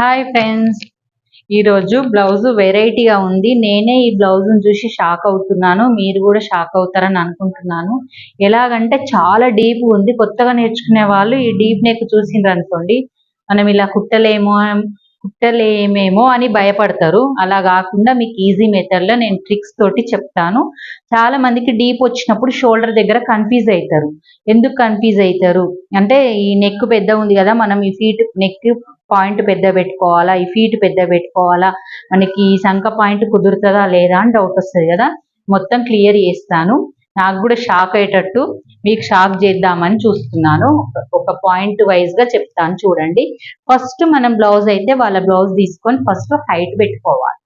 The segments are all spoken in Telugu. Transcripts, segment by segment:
హాయ్ ఫ్రెండ్స్, ఈరోజు బ్లౌజ్ వెరైటీగా ఉంది. నేనే ఈ బ్లౌజ్ను చూసి షాక్ అవుతున్నాను. మీరు కూడా షాక్ అవుతారని అనుకుంటున్నాను. ఎలాగంటే చాలా డీప్ ఉంది. కొత్తగా నేర్చుకునే వాళ్ళు ఈ డీప్ నెక్ చూసిండ్రు అనుకోండి, మనం ఇలా కుట్టలేమేమో అని భయపడతారు. అలా కాకుండా మీకు ఈజీ మెథడ్లో నేను ట్రిక్స్ తోటి చెప్తాను. చాలా మందికి డీప్ వచ్చినప్పుడు షోల్డర్ దగ్గర కన్ఫ్యూజ్ అవుతారు. ఎందుకు కన్ఫ్యూజ్ అవుతారు అంటే, ఈ నెక్ పెద్ద ఉంది కదా, మనం ఈ ఫీట్ నెక్ పాయింట్ పెద్ద పెట్టుకోవాలా, ఈ ఫీట్ పెద్ద పెట్టుకోవాలా, మనకి ఈ సంఖ పాయింట్ కుదురుతుందా లేదా అని డౌట్ వస్తుంది కదా. మొత్తం క్లియర్ చేస్తాను. నాకు కూడా షాక్ అయ్యేటట్టు మీకు షాక్ చేద్దామని చూస్తున్నాను. ఒక పాయింట్ వైజ్ గా చెప్తాను చూడండి. ఫస్ట్ మనం బ్లౌజ్ అయితే వాళ్ళ బ్లౌజ్ తీసుకొని ఫస్ట్ హైట్ పెట్టుకోవాలి.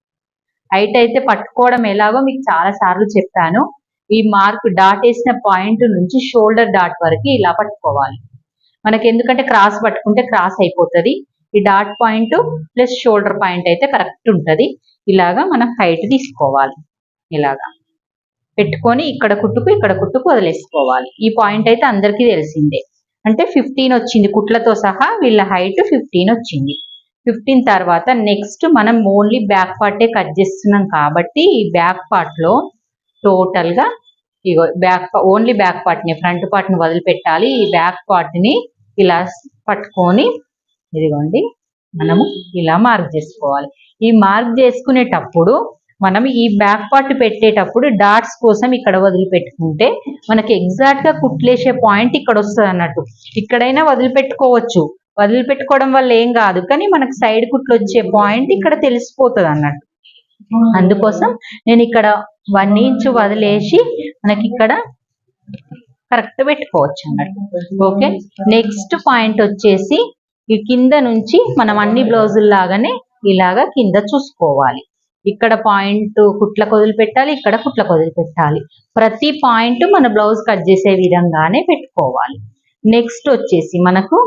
హైట్ అయితే పట్టుకోవడం ఎలాగో మీకు చాలా సార్లు చెప్పాను. ఈ మార్క్ డాట్ వేసిన పాయింట్ నుంచి షోల్డర్ డాట్ వరకు ఇలా పట్టుకోవాలి. మనకి ఎందుకంటే క్రాస్ పట్టుకుంటే క్రాస్ అయిపోతుంది. ఈ dot point plus shoulder point అయితే కరెక్ట్ ఉంటుంది. ఇలాగా మనం హైట్ తీసుకోవాలి. ఇలాగా పెట్టుకొని ఇక్కడ కుట్టుకు వదిలేసుకోవాలి. ఈ పాయింట్ అయితే అందరికీ తెలిసిందే. అంటే 15 వచ్చింది కుట్లతో సహా. వీళ్ళ హైట్ 15 వచ్చింది. 15 తర్వాత నెక్స్ట్ మనం ఓన్లీ బ్యాక్ పార్టే కట్ చేస్తున్నాం కాబట్టి ఈ బ్యాక్ పార్ట్ లో టోటల్ గా ఇగో ఓన్లీ బ్యాక్ పార్ట్ ని, ఫ్రంట్ పార్ట్ ని వదిలిపెట్టాలి. ఈ బ్యాక్ పార్ట్ ని ఇలా పట్టుకొని ఇదిగోండి మనము ఇలా మార్క్ చేసుకోవాలి. ఈ మార్క్ చేసుకునేటప్పుడు మనం ఈ బ్యాక్ పార్ట్ పెట్టేటప్పుడు డాట్స్ కోసం ఇక్కడ వదిలిపెట్టుకుంటే మనకి ఎగ్జాక్ట్ గా కుట్లేసే పాయింట్ ఇక్కడ వస్తుంది అన్నట్టు. ఇక్కడైనా వదిలిపెట్టుకోవచ్చు, వదిలిపెట్టుకోవడం వల్ల ఏం కాదు, కానీ మనకు సైడ్ కుట్లు వచ్చే పాయింట్ ఇక్కడ తెలిసిపోతుంది అన్నట్టు. అందుకోసం నేను ఇక్కడ 1 ఇంచ్ వదిలేసి మనకి ఇక్కడ కరెక్ట్ పెట్టుకోవచ్చు అన్నట్టు. ఓకే, నెక్స్ట్ పాయింట్ వచ్చేసి ఈ కింద నుంచి మనం అన్ని బ్లౌజుల లాగానే ఇలాగా కింద చూసుకోవాలి. ఇక్కడ పాయింట్ కుట్లకు వదిలిపెట్టాలి, ఇక్కడ కుట్లకు వదిలిపెట్టాలి. ప్రతి పాయింట్ మన బ్లౌజ్ కట్ చేసే విధంగానే పెట్టుకోవాలి. నెక్స్ట్ వచ్చేసి మనకు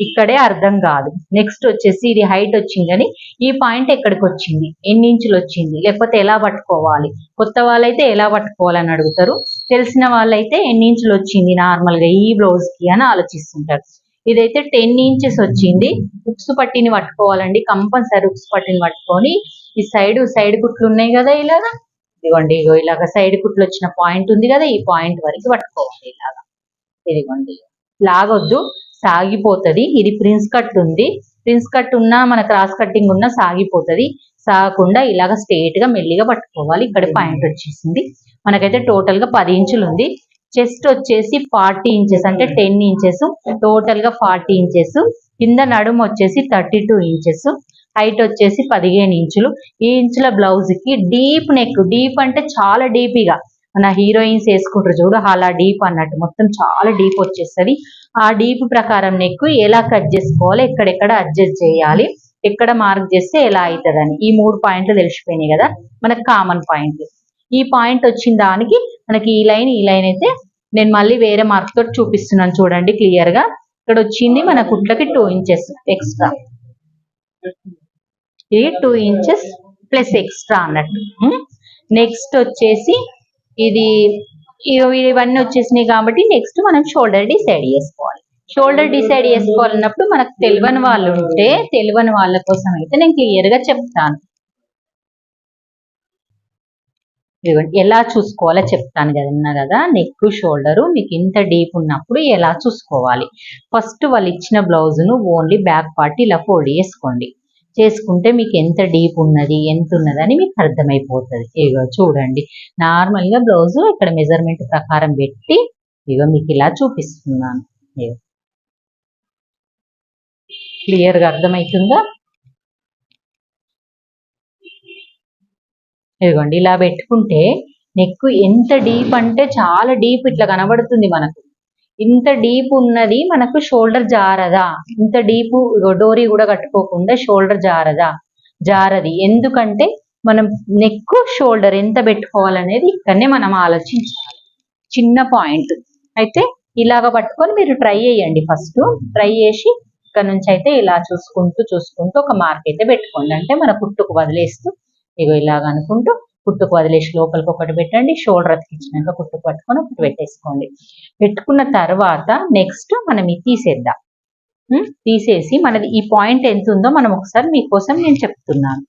ఇక్కడే అర్థం కాదు. నెక్స్ట్ వచ్చేసి ఇది హైట్ వచ్చిందని ఈ పాయింట్ ఎక్కడికి వచ్చింది, ఎన్ని ఇంచులు వచ్చింది, లేకపోతే ఎలా పట్టుకోవాలి. కొత్త వాళ్ళైతే ఎలా పట్టుకోవాలని అడుగుతారు, తెలిసిన వాళ్ళైతే ఎన్ని ఇంచులు వచ్చింది నార్మల్ గా ఈ బ్లౌజ్ కి అని ఆలోచిస్తుంటారు. ఇదైతే 10 ఇంచెస్ వచ్చింది. ఉక్స్ పట్టిని పట్టుకోవాలండి, కంపల్సరీ ఉక్స్ పట్టిని పట్టుకొని ఈ సైడ్ కుట్లు ఉన్నాయి కదా, ఇలాగా ఇదిగోండి, ఇలాగా సైడ్ కుట్లు వచ్చిన పాయింట్ ఉంది కదా, ఈ పాయింట్ వరకు పట్టుకోవాలి. ఇలాగా ఇదిగోండి, లాగొద్దు, సాగిపోతుంది. ఇది ప్రిన్స్ కట్ ఉంది, ప్రిన్స్ కట్ ఉన్నా మన క్రాస్ కట్టింగ్ ఉన్నా సాగిపోతుంది. సాగకుండా ఇలాగ స్ట్రేట్ గా మెల్లిగా పట్టుకోవాలి. ఇక్కడ పాయింట్ వచ్చేసింది. మనకైతే టోటల్ గా 10 ఇంచులు ఉంది. చెస్ట్ వచ్చేసి 40 ఇంచెస్ అంటే 10 ఇంచెస్, టోటల్ గా 40 ఇంచెస్. కింద నడుము వచ్చేసి 32 ఇంచెస్, హైట్ వచ్చేసి 15 ఇంచులు. ఈ ఇంచుల బ్లౌజ్ కి డీప్ నెక్, డీప్ అంటే చాలా డీప్గా మన హీరోయిన్స్ వేసుకుంటారు చూడు, అలా డీప్ అన్నట్టు, మొత్తం చాలా డీప్ వచ్చేస్తుంది. ఆ డీప్ ప్రకారం నెక్ ఎలా కట్ చేసుకోవాలి, ఎక్కడెక్కడ అడ్జస్ట్ చేయాలి, ఎక్కడ మార్క్ చేస్తే ఎలా అవుతుందని ఈ 3 పాయింట్లు తెలిసిపోయినాయి కదా మనకు కామన్ పాయింట్. ఈ పాయింట్ వచ్చిన దానికి మనకి ఈ లైన్ అయితే నేను మళ్ళీ వేరే మార్క్ తోటి చూపిస్తున్నాను చూడండి క్లియర్ గా. ఇక్కడ వచ్చింది మన కుట్లకి 2 ఇంచెస్ ఎక్స్ట్రా, ఇది 2 ఇంచెస్ ప్లస్ ఎక్స్ట్రా అన్నట్టు. నెక్స్ట్ వచ్చేసి ఇది ఇవన్నీ వచ్చేసినాయి కాబట్టి నెక్స్ట్ మనం షోల్డర్ డిసైడ్ చేసుకోవాలి. షోల్డర్ డిసైడ్ చేసుకోవాలన్నప్పుడు మనకు తెలియని వాళ్ళు ఉంటే, తెలియని వాళ్ళ కోసం అయితే నేను క్లియర్ గా చెప్తాను. ఎలా చూసుకోవాలో చెప్తాను కదా. నెక్ షోల్డర్ మీకు ఇంత డీప్ ఉన్నప్పుడు ఎలా చూసుకోవాలి. ఫస్ట్ వాళ్ళు ఇచ్చిన బ్లౌజ్ ను ఓన్లీ బ్యాక్ పార్ట్ ఇలా ఫోల్డ్ చేసుకుంటే మీకు ఎంత డీప్ ఉన్నది ఎంత ఉన్నదని మీకు అర్థమైపోతుంది. ఇగో చూడండి, నార్మల్ గా బ్లౌజ్ ఇక్కడ మెజర్మెంట్ ప్రకారం పెట్టి మీకు ఇలా చూపిస్తున్నాను. క్లియర్ గా అర్థమవుతుందా? ఇదిగోండి, ఇలా పెట్టుకుంటే నెక్ ఎంత డీప్ అంటే చాలా డీప్ ఇట్లా కనబడుతుంది మనకు. ఇంత డీప్ ఉన్నది మనకు షోల్డర్ జారదా, ఇంత డీప్ డోరీ కూడా కట్టుకోకుండా షోల్డర్ జారది. ఎందుకంటే మనం నెక్ షోల్డర్ ఎంత పెట్టుకోవాలనేది ఇక్కడనే మనం ఆలోచించాలి. చిన్న పాయింట్ అయితే ఇలాగ పట్టుకొని మీరు ట్రై చేయండి. ఫస్ట్ ట్రై చేసి ఇక్కడ నుంచి అయితే ఇలా చూసుకుంటూ ఒక మార్క్ అయితే పెట్టుకోండి. అంటే మన కుట్టుకు వదిలేస్తూ ఇలాగ అనుకుంటూ కుట్టుకు వదిలేసి లోపలికి ఒకటి పెట్టండి, షోల్డర్ అతికించినాక కుట్టుకు పట్టుకొని ఒకటి పెట్టేసుకోండి. పెట్టుకున్న తర్వాత నెక్స్ట్ మనం ఇది తీసేద్దాం. తీసేసి మనది ఈ పాయింట్ ఎంత ఉందో మనం ఒకసారి మీకోసం నేను చెప్తున్నాను.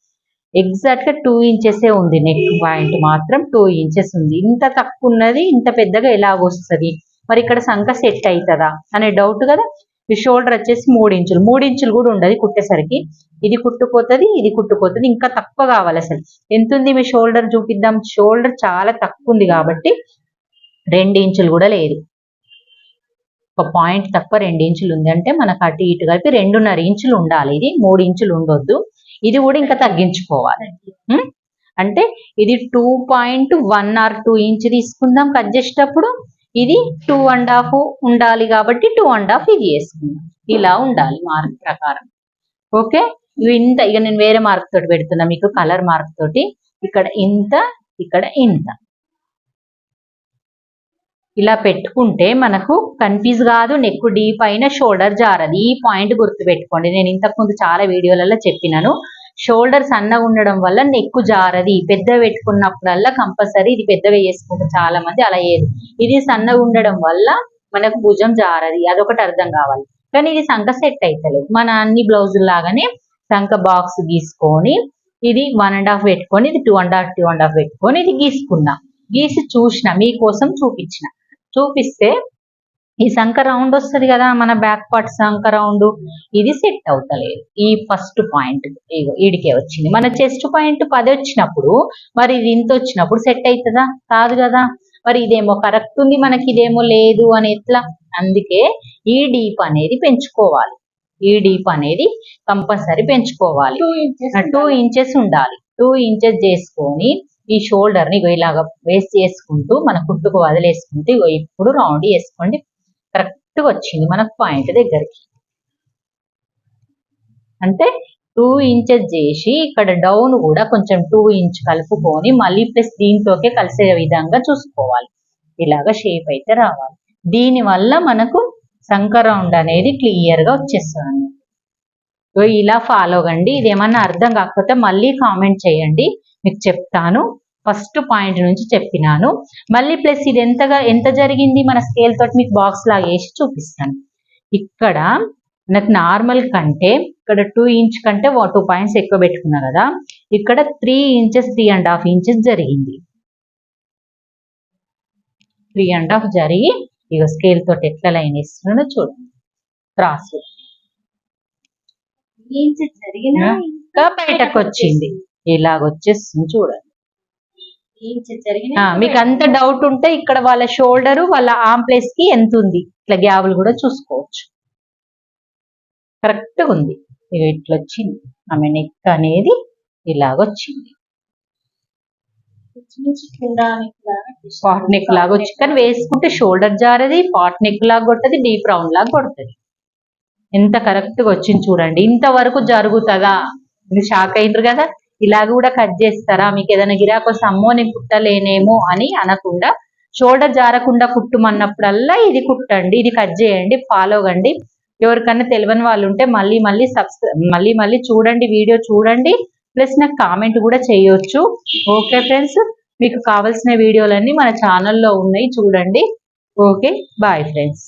ఎగ్జాక్ట్ గా 2 ఇంచెసే ఉంది. నెక్ పాయింట్ మాత్రం 2 ఇంచెస్ ఉంది. ఇంత తక్కువ ఉన్నది ఇంత పెద్దగా ఎలాగొస్తుంది, మరి ఇక్కడ సంఖ సెట్ అవుతుందా అనే డౌట్ కదా. ఈ షోల్డర్ వచ్చేసి 3 ఇంచులు, 3 ఇంచులు కూడా ఉండదు కుట్టేసరికి. ఇది కుట్టుపోతుంది, ఇది కుట్టుపోతుంది. ఇంకా తక్కువ కావాలి. అసలు ఎంత ఉంది మీ షోల్డర్ చూపిద్దాం. షోల్డర్ చాలా తక్కువ ఉంది కాబట్టి 2 ఇంచులు కూడా లేదు. ఒక పాయింట్ తక్కువ 2 ఇంచులు ఉంది అంటే మనకు అటు ఇటు కలిపి 2.5 ఇంచులు ఉండాలి. ఇది 3 ఇంచులు ఉండొద్దు. ఇది కూడా ఇంకా తగ్గించుకోవాలి. అంటే ఇది 2.1 or 2 ఇంచ్ తీసుకుందాం కట్ చేసేటప్పుడు. ఇది 2.5 ఉండాలి కాబట్టి 2.5 ఇది వేసుకుందాం. ఇలా ఉండాలి మార్క్ ప్రకారం. ఓకే, ఇంత ఇక నేను వేరే మార్క్ తోటి పెడుతున్నా మీకు, కలర్ మార్క్ తోటి. ఇక్కడ ఇంత, ఇక్కడ ఇంత, ఇలా పెట్టుకుంటే మనకు కన్ఫ్యూజ్ కాదు. నెక్ డీప్ అయిన షోల్డర్ జారది. ఈ పాయింట్ గుర్తు పెట్టుకోండి. నేను ఇంతకుముందు చాలా వీడియోలలో చెప్పినాను, షోల్డర్ సన్నగా ఉండడం వల్ల నెక్ జారది. పెద్ద పెట్టుకున్నప్పుడల్లా కంపల్సరీ ఇది పెద్దగా చేసుకుంటారు చాలా మంది, అలా చేయదు. ఇది సన్నగా ఉండడం వల్ల మనకు భుజం జారది, అదొకటి అర్థం కావాలి. కానీ ఇది సంఖ సెట్ అవుతలేదు. మన అన్ని బ్లౌజులు లాగానే సంఖ బాక్స్ గీసుకొని ఇది 1.5 పెట్టుకొని, ఇది 2.5 పెట్టుకొని ఇది గీసుకున్నాం. గీసి చూసిన మీకోసం చూపిస్తే ఈ సంఖ రౌండ్ వస్తుంది కదా, మన బ్యాక్ పార్ట్ సంఖ రౌండ్, ఇది సెట్ అవుతలేదు. ఈ ఫస్ట్ పాయింట్ ఈడికే వచ్చింది. మన చెస్ట్ పాయింట్ 10 వచ్చినప్పుడు మరి ఇది ఇంత వచ్చినప్పుడు సెట్ అవుతుందా? కాదు కదా. మరి ఇదేమో కరెక్ట్ ఉంది, మనకి ఇదేమో లేదు అని ఎట్లా? అందుకే ఈ డీప్ అనేది పెంచుకోవాలి. ఈ డీప్ అనేది కంపల్సరీ పెంచుకోవాలి. 2 ఇంచెస్ ఉండాలి. 2 ఇంచెస్ చేసుకొని ఈ షోల్డర్ ని ఇలాగా వేస్ట్ చేసుకుంటూ మన కుట్టుకు వదిలేసుకుంటూ ఇప్పుడు రౌండ్ వేసుకోండి. కరెక్ట్ గా వచ్చింది మనకు పాయింట్ దగ్గరికి. అంటే 2 ఇంచెస్ చేసి ఇక్కడ డౌన్ కూడా కొంచెం 2 ఇంచ్ కలుపుకొని మళ్ళీ ప్లస్ దీంట్లోకే కలిసే విధంగా చూసుకోవాలి. ఇలాగా షేప్ అయితే రావాలి. దీని వల్ల మనకు సంఖ రౌండ్ అనేది క్లియర్ గా వచ్చేస్తుంది. ఇలా ఫాలో కండి. ఇదేమన్నా అర్థం కాకపోతే మళ్ళీ కామెంట్ చేయండి, మీకు చెప్తాను. ఫస్ట్ పాయింట్ నుంచి చెప్పినాను. మళ్ళీ ప్లస్ ఇది ఎంత జరిగింది మన స్కేల్ తోటి మీకు బాక్స్ లాగా వేసి చూపిస్తాను. ఇక్కడ నాకు నార్మల్ కంటే ఇక్కడ 2 ఇంచ్ కంటే 2 పాయింట్స్ ఎక్కువ పెట్టుకున్నా కదా, ఇక్కడ 3 ఇంచెస్ 3.5 ఇంచెస్ జరిగింది. 3.5 జరిగి ఇక స్కేల్ తోటి ఎట్లా లైన్ వేస్తున్నానో చూడండి. క్రాస్ ఇంకా బయటకు వచ్చింది, ఇలాగొచ్చేస్తుంది చూడండి. మీకు అంత డౌట్ ఉంటే ఇక్కడ వాళ్ళ షోల్డర్ వాళ్ళ ఆర్మ్ ప్లేస్ కి ఎంత ఉంది ఇట్లా గ్యాబులు కూడా చూసుకోవచ్చు. కరెక్ట్ గా ఉంది. ఇక ఇట్లా వచ్చింది ఆమె నెక్ అనేది, ఇలాగొచ్చింది. పాట్ నెక్ లాగా వచ్చి, కానీ వేసుకుంటే షోల్డర్ జారది, పాట్ నెక్ లాగా కొట్టది, డీప్ రౌండ్ లాగా కొడుతుంది. ఎంత కరెక్ట్ గా వచ్చింది చూడండి. ఇంతవరకు జరుగుతుందా? మీరు షాక్ అయ్యారు కదా. ఇలా కూడా కట్ చేస్తారా? మీకు ఏదైనా గిరాకు వస్తే అమ్మో నేను కుట్టలేనేమో అని అనకుండా, షోల్డర్ జారకుండా కుట్టుమన్నప్పుడల్లా ఇది కుట్టండి, ఇది కట్ చేయండి, ఫాలో కండి. ఎవరికన్నా తెలియని వాళ్ళు ఉంటే మళ్ళీ చూడండి, వీడియో చూడండి, ప్లస్ నాకు కామెంట్ కూడా చేయొచ్చు. ఓకే ఫ్రెండ్స్, మీకు కావాల్సిన వీడియోలన్నీ మన ఛానల్లో ఉన్నాయి, చూడండి. Okay, bye friends.